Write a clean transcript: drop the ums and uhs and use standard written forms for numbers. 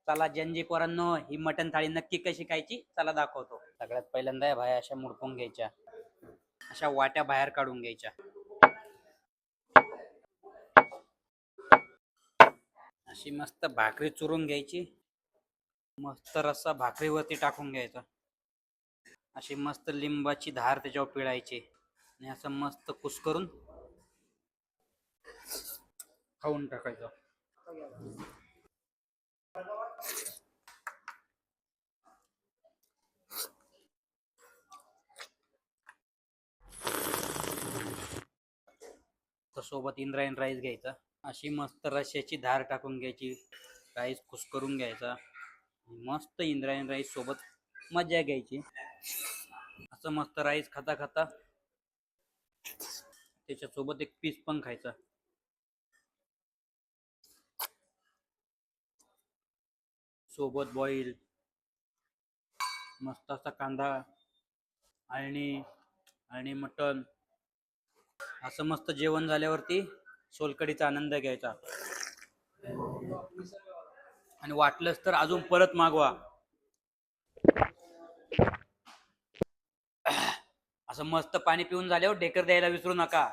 चला जनजी पोरांनो, ही मटण थाळी नक्की कशी खायची चला दाखवतो. सगळ्यात पहिल्यांदा भाया अशा मुडपून घ्यायच्या, अशा वाट्या बाहेर काढून घ्यायच्या. अशी मस्त भाकरी चुरून घ्यायची, मस्त रस्सा भाकरीवरती टाकून घ्यायचा. अशी मस्त लिंबाची धार त्याच्यावर पिळायची आणि असं मस्त कुस्करून खाऊन टाकायचं. सोबत इंद्रायणी राईस घ्यायचा, अशी मस्त रश्याची धार टाकून घ्यायची, राईस कुस्करून घ्यायचा, मस्त इंद्रायणी राईस सोबत मजा घ्यायची. असं मस्त राईस खाता खाता त्याच्यासोबत एक पीस पण खायचा. सोबत बॉईल मस्त असा कांदा आणि मटण. असं मस्त जेवण झाल्यावरती सोलकडीचा आनंद घ्यायचा आणि वाटलंच तर अजून परत मागवा. असं मस्त पाणी पिऊन झाल्यावर ढेकर द्यायला विसरू नका.